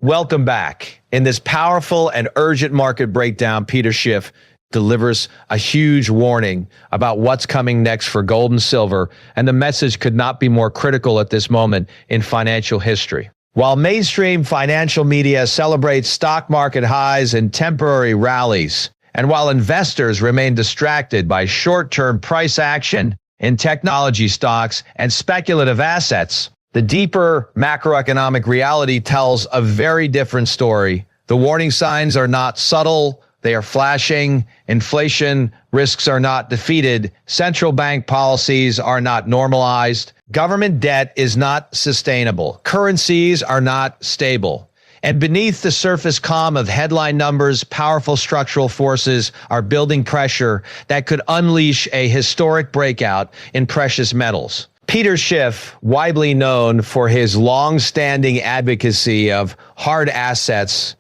Welcome back. In this powerful and urgent market breakdown, Peter Schiff delivers a huge warning about what's coming next for gold and silver, and the message could not be more critical at this moment in financial history. While mainstream financial media celebrates stock market highs and temporary rallies, and while investors remain distracted by short-term price action in technology stocks and speculative assets, the deeper macroeconomic reality tells a very different story. The warning signs are not subtle, they are flashing. Inflation risks are not defeated. Central bank policies are not normalized. Government debt is not sustainable. Currencies are not stable. And beneath the surface calm of headline numbers, powerful structural forces are building pressure that could unleash a historic breakout in precious metals. Peter Schiff, widely known for his long-standing advocacy of hard assets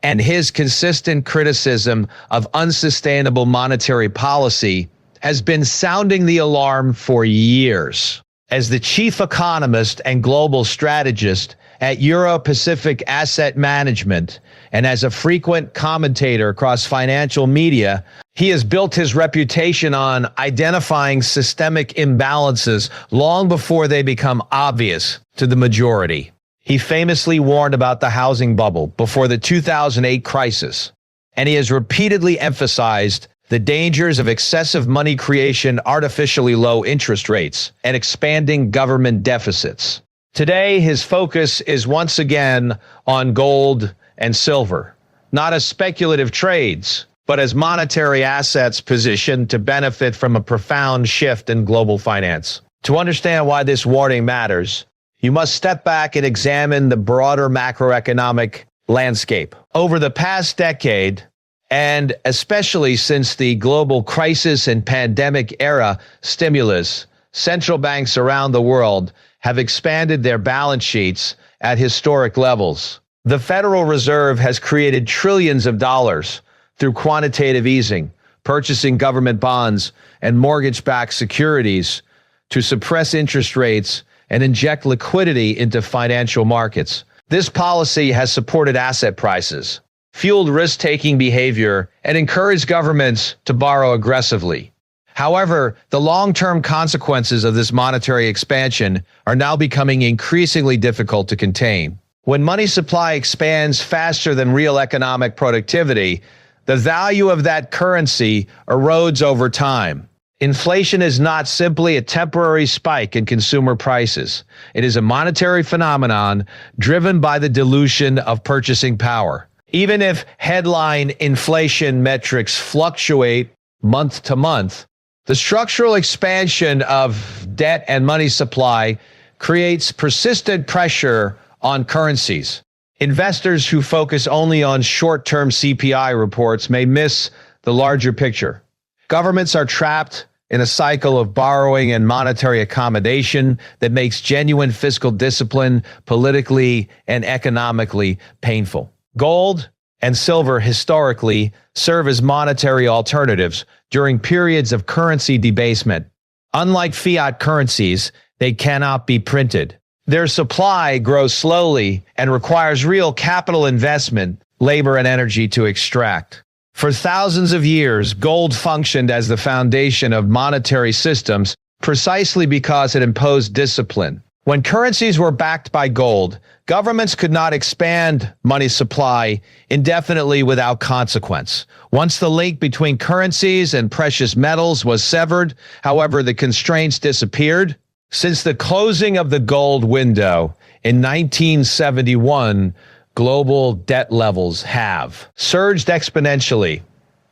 and his consistent criticism of unsustainable monetary policy, has been sounding the alarm for years. As the chief economist and global strategist at Euro-Pacific Asset Management, and as a frequent commentator across financial media, he has built his reputation on identifying systemic imbalances long before they become obvious to the majority. He famously warned about the housing bubble before the 2008 crisis, and he has repeatedly emphasized the dangers of excessive money creation, artificially low interest rates, and expanding government deficits. Today, his focus is once again on gold and silver, not as speculative trades, but as monetary assets positioned to benefit from a profound shift in global finance. To understand why this warning matters, you must step back and examine the broader macroeconomic landscape. Over the past decade, and especially since the global crisis and pandemic era stimulus, central banks around the world have expanded their balance sheets at historic levels. The Federal Reserve has created trillions of dollars through quantitative easing, purchasing government bonds and mortgage-backed securities to suppress interest rates and inject liquidity into financial markets. This policy has supported asset prices, fueled risk-taking behavior, and encouraged governments to borrow aggressively. However, the long-term consequences of this monetary expansion are now becoming increasingly difficult to contain. When money supply expands faster than real economic productivity, the value of that currency erodes over time. Inflation is not simply a temporary spike in consumer prices. It is a monetary phenomenon driven by the dilution of purchasing power. Even if headline inflation metrics fluctuate month to month, the structural expansion of debt and money supply creates persistent pressure on currencies. Investors who focus only on short-term CPI reports may miss the larger picture. Governments are trapped in a cycle of borrowing and monetary accommodation that makes genuine fiscal discipline politically and economically painful. Gold and silver historically serve as monetary alternatives during periods of currency debasement. Unlike fiat currencies, they cannot be printed. Their supply grows slowly and requires real capital investment, labor, and energy to extract. For thousands of years, gold functioned as the foundation of monetary systems precisely because it imposed discipline. When currencies were backed by gold, governments could not expand money supply indefinitely without consequence. Once the link between currencies and precious metals was severed, however, the constraints disappeared. Since the closing of the gold window in 1971, global debt levels have surged exponentially,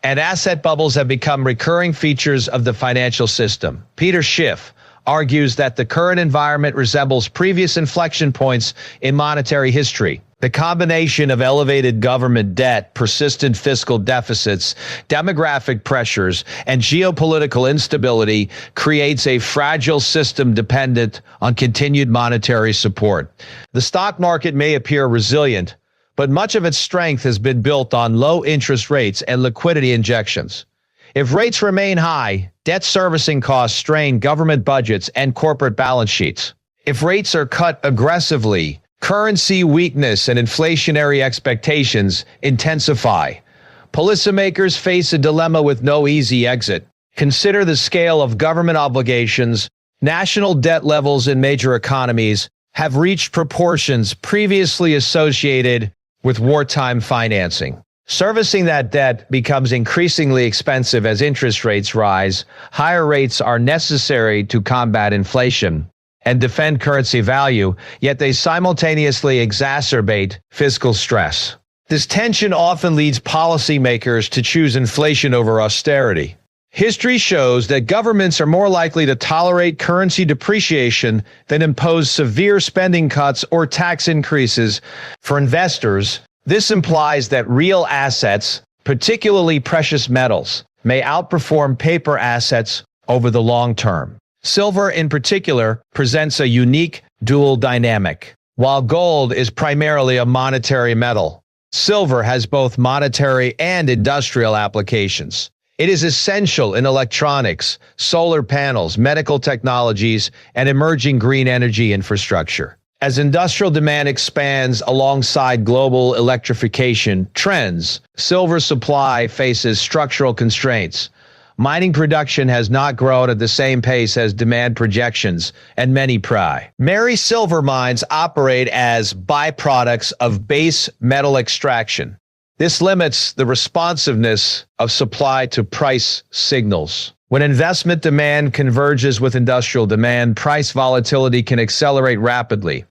and asset bubbles have become recurring features of the financial system. Peter Schiff argues that the current environment resembles previous inflection points in monetary history. The combination of elevated government debt, persistent fiscal deficits, demographic pressures, and geopolitical instability creates a fragile system dependent on continued monetary support. The stock market may appear resilient, but much of its strength has been built on low interest rates and liquidity injections. If rates remain high, debt servicing costs strain government budgets and corporate balance sheets. If rates are cut aggressively, Currency weakness and inflationary expectations intensify. Policymakers face a dilemma with no easy exit. Consider the scale of government obligations. National debt levels in major economies have reached proportions previously associated with wartime financing. Servicing that debt becomes increasingly expensive as interest rates rise. Higher rates are necessary to combat inflation and defend currency value, yet they simultaneously exacerbate fiscal stress. This tension often leads policymakers to choose inflation over austerity. History shows that governments are more likely to tolerate currency depreciation than impose severe spending cuts or tax increases. For investors, this implies that real assets, particularly precious metals, may outperform paper assets over the long term. Silver, in particular, presents a unique dual dynamic. While gold is primarily a monetary metal, silver has both monetary and industrial applications. It is essential in electronics, solar panels, medical technologies, and emerging green energy infrastructure. As industrial demand expands alongside global electrification trends, silver supply faces structural constraints. Mining production has not grown at the same pace as demand projections, and many primary silver mines operate as byproducts of base metal extraction. This limits the responsiveness of supply to price signals. When investment demand converges with industrial demand, price volatility can accelerate rapidly.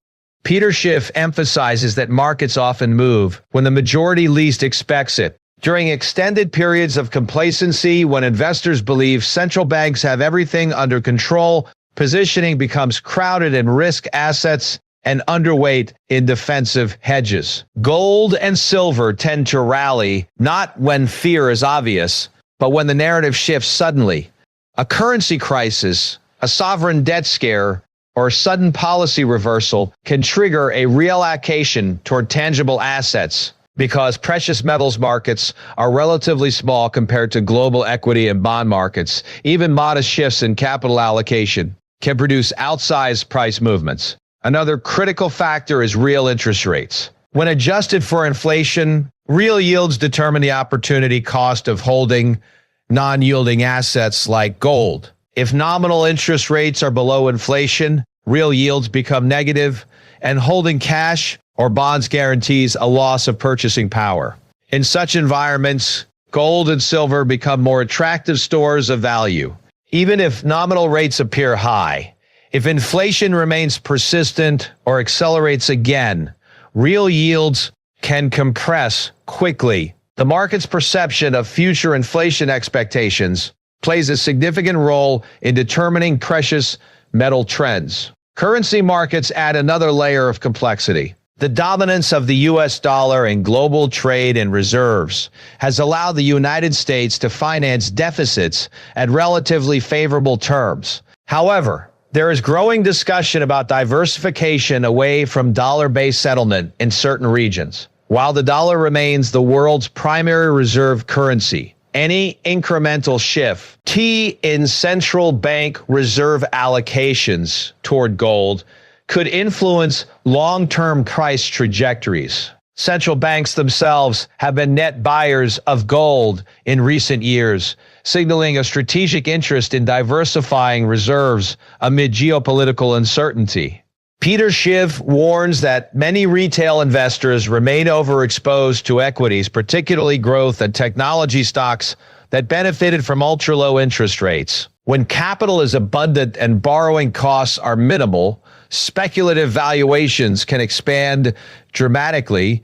Peter Schiff emphasizes that markets often move when the majority least expects it. During extended periods of complacency, when investors believe central banks have everything under control, positioning becomes crowded in risk assets and underweight in defensive hedges. Gold and silver tend to rally not when fear is obvious, but when the narrative shifts suddenly. A currency crisis, a sovereign debt scare, or a sudden policy reversal can trigger a reallocation toward tangible assets. Because precious metals markets are relatively small compared to global equity and bond markets, even modest shifts in capital allocation can produce outsized price movements. Another critical factor is real interest rates. When adjusted for inflation, real yields determine the opportunity cost of holding non-yielding assets like gold. If nominal interest rates are below inflation, real yields become negative, and holding cash or bonds guarantees a loss of purchasing power. In such environments, gold and silver become more attractive stores of value, even if nominal rates appear high. If inflation remains persistent or accelerates again, real yields can compress quickly. The market's perception of future inflation expectations plays a significant role in determining precious metal trends. Currency markets add another layer of complexity. The dominance of the U.S. dollar in global trade and reserves has allowed the United States to finance deficits at relatively favorable terms. However, there is growing discussion about diversification away from dollar-based settlement in certain regions. While the dollar remains the world's primary reserve currency, any incremental shift in central bank reserve allocations toward gold could influence long-term price trajectories. Central banks themselves have been net buyers of gold in recent years, signaling a strategic interest in diversifying reserves amid geopolitical uncertainty. Peter Schiff warns that many retail investors remain overexposed to equities, particularly growth and technology stocks that benefited from ultra-low interest rates. When capital is abundant and borrowing costs are minimal, speculative valuations can expand dramatically,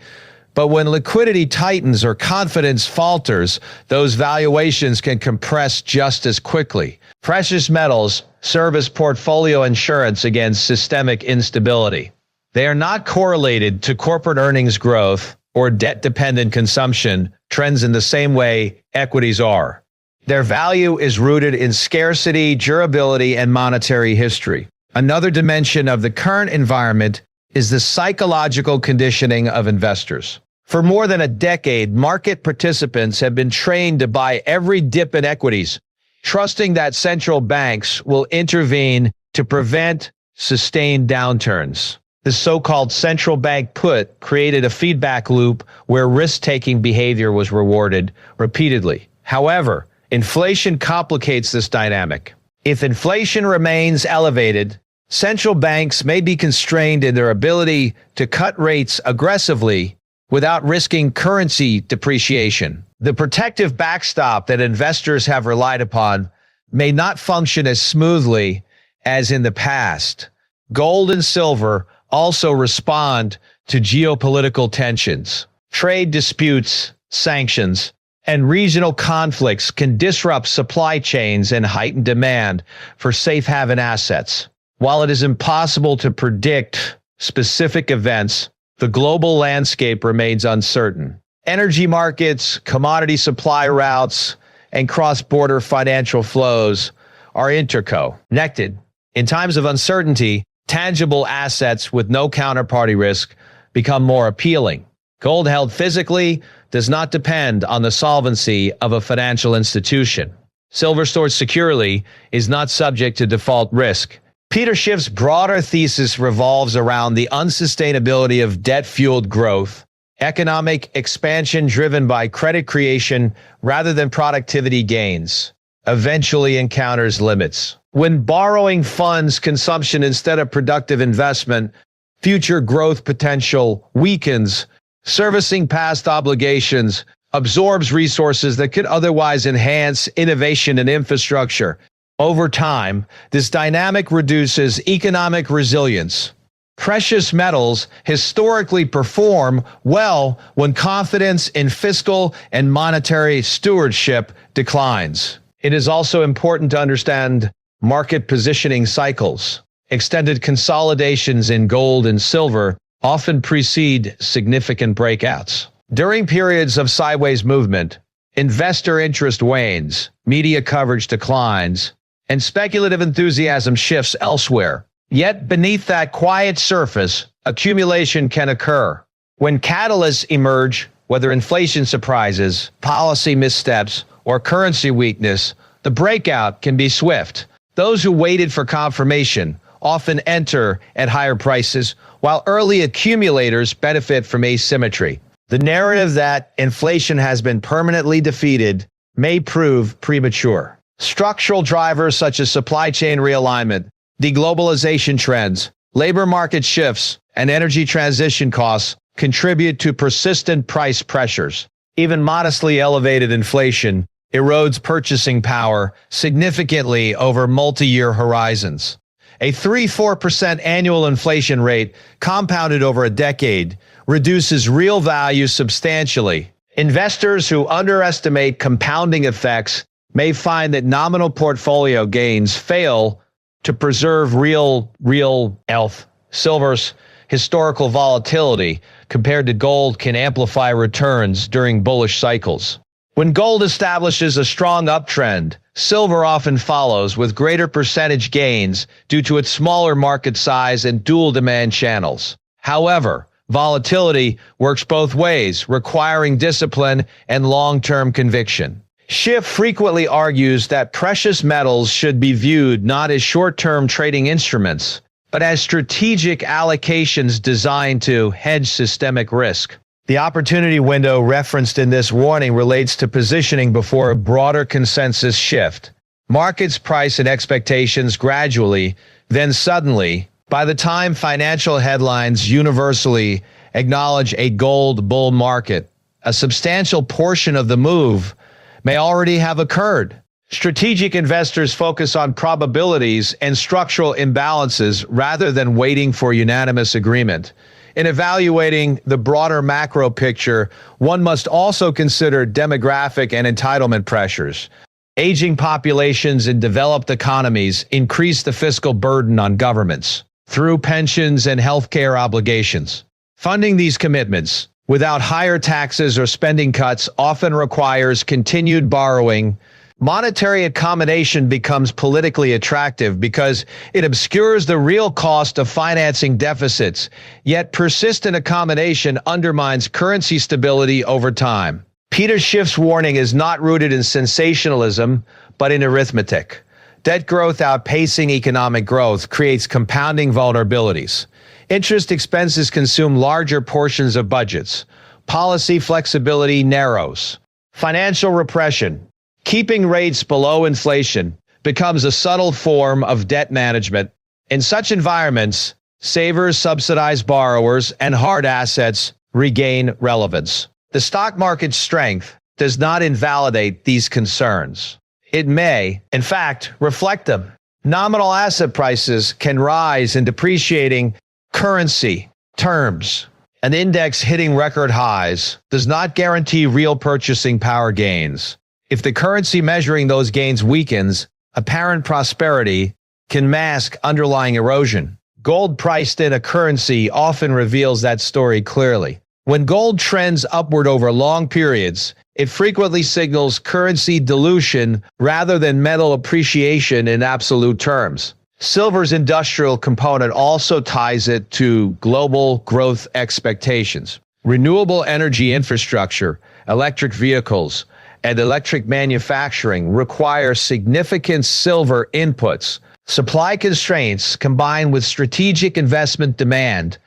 but when liquidity tightens or confidence falters, those valuations can compress just as quickly. Precious metals serve as portfolio insurance against systemic instability. They are not correlated to corporate earnings growth or debt-dependent consumption trends in the same way equities are. Their value is rooted in scarcity, durability, and monetary history. Another dimension of the current environment is the psychological conditioning of investors. For more than a decade, market participants have been trained to buy every dip in equities, trusting that central banks will intervene to prevent sustained downturns. The so-called central bank put created a feedback loop where risk-taking behavior was rewarded repeatedly. However, inflation complicates this dynamic. If inflation remains elevated, central banks may be constrained in their ability to cut rates aggressively without risking currency depreciation. The protective backstop that investors have relied upon may not function as smoothly as in the past. Gold and silver also respond to geopolitical tensions. Trade disputes, sanctions, and regional conflicts can disrupt supply chains and heighten demand for safe haven assets. While it is impossible to predict specific events, the global landscape remains uncertain. Energy markets, commodity supply routes, and cross-border financial flows are interconnected. In times of uncertainty, tangible assets with no counterparty risk become more appealing. Gold held physically does not depend on the solvency of a financial institution. Silver stored securely is not subject to default risk. Peter Schiff's broader thesis revolves around the unsustainability of debt-fueled growth, economic expansion driven by credit creation rather than productivity gains, eventually encounters limits. When borrowing funds consumption instead of productive investment, future growth potential weakens. Servicing past obligations absorbs resources that could otherwise enhance innovation and infrastructure. Over time, this dynamic reduces economic resilience. Precious metals historically perform well when confidence in fiscal and monetary stewardship declines. It is also important to understand market positioning cycles. Extended consolidations in gold and silver often precede significant breakouts. During periods of sideways movement, investor interest wanes, media coverage declines, and speculative enthusiasm shifts elsewhere. Yet beneath that quiet surface, accumulation can occur. When catalysts emerge, whether inflation surprises, policy missteps, or currency weakness, the breakout can be swift. Those who waited for confirmation often enter at higher prices, while early accumulators benefit from asymmetry. The narrative that inflation has been permanently defeated may prove premature. Structural drivers such as supply chain realignment, deglobalization trends, labor market shifts, and energy transition costs contribute to persistent price pressures. Even modestly elevated inflation erodes purchasing power significantly over multi-year horizons. A 3–4% annual inflation rate compounded over a decade reduces real value substantially. Investors who underestimate compounding effects may find that nominal portfolio gains fail to preserve real health. Silver's historical volatility compared to gold can amplify returns during bullish cycles. When gold establishes a strong uptrend, silver often follows with greater percentage gains due to its smaller market size and dual demand channels. However, volatility works both ways, requiring discipline and long-term conviction. Schiff frequently argues that precious metals should be viewed not as short-term trading instruments, but as strategic allocations designed to hedge systemic risk. The opportunity window referenced in this warning relates to positioning before a broader consensus shift. Markets price and expectations gradually, then suddenly. By the time financial headlines universally acknowledge a gold bull market, a substantial portion of the move may already have occurred. Strategic investors focus on probabilities and structural imbalances rather than waiting for unanimous agreement. In evaluating the broader macro picture, one must also consider demographic and entitlement pressures. Aging populations in developed economies increase the fiscal burden on governments through pensions and healthcare obligations. Funding these commitments without higher taxes or spending cuts often requires continued borrowing. Monetary accommodation becomes politically attractive because it obscures the real cost of financing deficits, yet persistent accommodation undermines currency stability over time. Peter Schiff's warning is not rooted in sensationalism, but in arithmetic. Debt growth outpacing economic growth creates compounding vulnerabilities. Interest expenses consume larger portions of budgets. Policy flexibility narrows. Financial repression, keeping rates below inflation, becomes a subtle form of debt management. In such environments, savers subsidize borrowers and hard assets regain relevance. The stock market's strength does not invalidate these concerns. It may, in fact, reflect them. Nominal asset prices can rise in depreciating currency terms. An index hitting record highs does not guarantee real purchasing power gains. If the currency measuring those gains weakens, apparent prosperity can mask underlying erosion. Gold priced in a currency often reveals that story clearly. When gold trends upward over long periods, it frequently signals currency dilution rather than metal appreciation in absolute terms. Silver's industrial component also ties it to global growth expectations. Renewable energy infrastructure, electric vehicles, and electric manufacturing require significant silver inputs. Supply constraints combined with strategic investment demand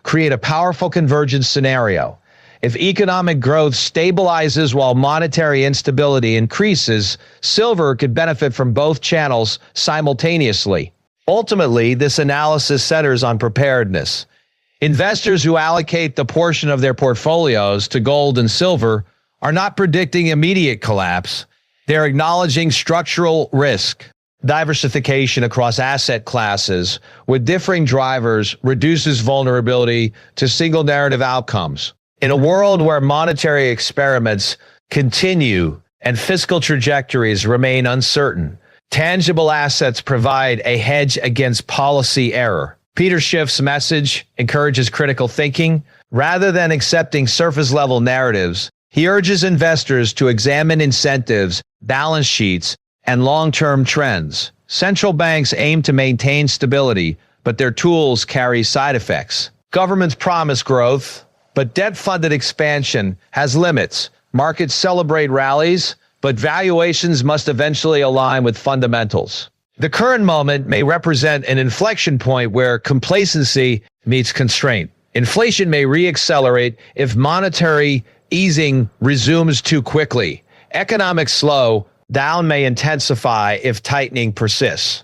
create a powerful convergence scenario. If economic growth stabilizes while monetary instability increases, silver could benefit from both channels simultaneously. Ultimately, this analysis centers on preparedness. Investors who allocate the portion of their portfolios to gold and silver are not predicting immediate collapse. They're acknowledging structural risk. Diversification across asset classes with differing drivers reduces vulnerability to single narrative outcomes. In a world where monetary experiments continue and fiscal trajectories remain uncertain, tangible assets provide a hedge against policy error. Peter Schiff's message encourages critical thinking. Rather than accepting surface-level narratives, he urges investors to examine incentives, balance sheets, and long-term trends. Central banks aim to maintain stability, but their tools carry side effects. Governments promise growth, but debt-funded expansion has limits. Markets celebrate rallies, but valuations must eventually align with fundamentals. The current moment may represent an inflection point where complacency meets constraint. Inflation may reaccelerate if monetary easing resumes too quickly. Economic slowdown may intensify if tightening persists.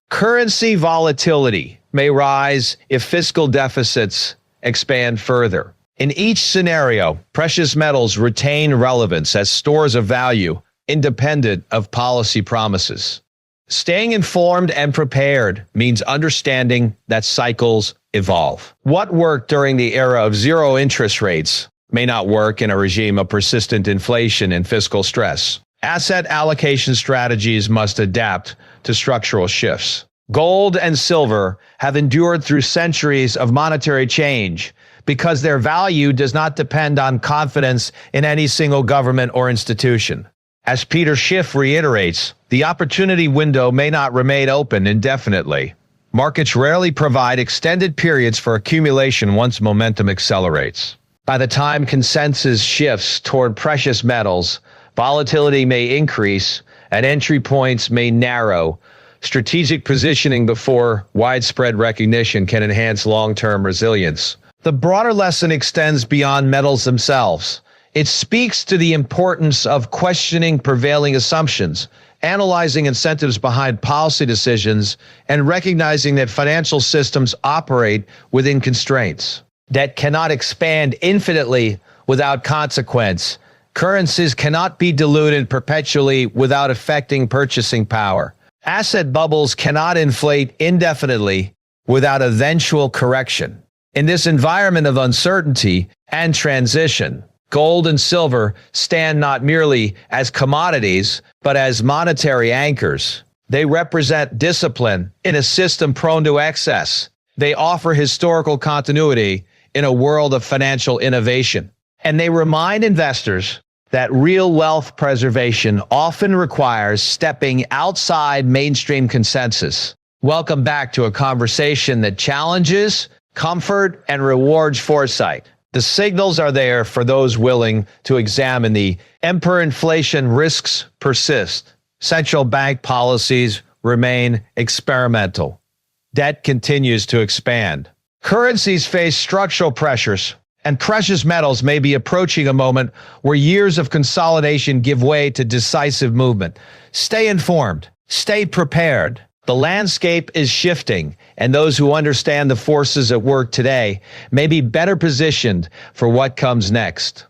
Currency volatility may rise if fiscal deficits expand further. In each scenario, precious metals retain relevance as stores of value, independent of policy promises. Staying informed and prepared means understanding that cycles evolve. What worked during the era of zero interest rates may not work in a regime of persistent inflation and fiscal stress. Asset allocation strategies must adapt to structural shifts. Gold and silver have endured through centuries of monetary change because their value does not depend on confidence in any single government or institution. As Peter Schiff reiterates, the opportunity window may not remain open indefinitely. Markets rarely provide extended periods for accumulation once momentum accelerates. By the time consensus shifts toward precious metals, volatility may increase and entry points may narrow. Strategic positioning before widespread recognition can enhance long-term resilience. The broader lesson extends beyond metals themselves. It speaks to the importance of questioning prevailing assumptions, analyzing incentives behind policy decisions, and recognizing that financial systems operate within constraints. Debt cannot expand infinitely without consequence. Currencies cannot be diluted perpetually without affecting purchasing power. Asset bubbles cannot inflate indefinitely without eventual correction. In this environment of uncertainty and transition, gold and silver stand not merely as commodities, but as monetary anchors. They represent discipline in a system prone to excess. They offer historical continuity in a world of financial innovation. And they remind investors that real wealth preservation often requires stepping outside mainstream consensus. Welcome back to a conversation that challenges, comfort, and rewards foresight. The signals are there for those willing to examine the emperor inflation risks persist. Central bank policies remain experimental. Debt continues to expand. Currencies face structural pressures, and precious metals may be approaching a moment where years of consolidation give way to decisive movement. Stay informed. Stay prepared. The landscape is shifting, and those who understand the forces at work today may be better positioned for what comes next.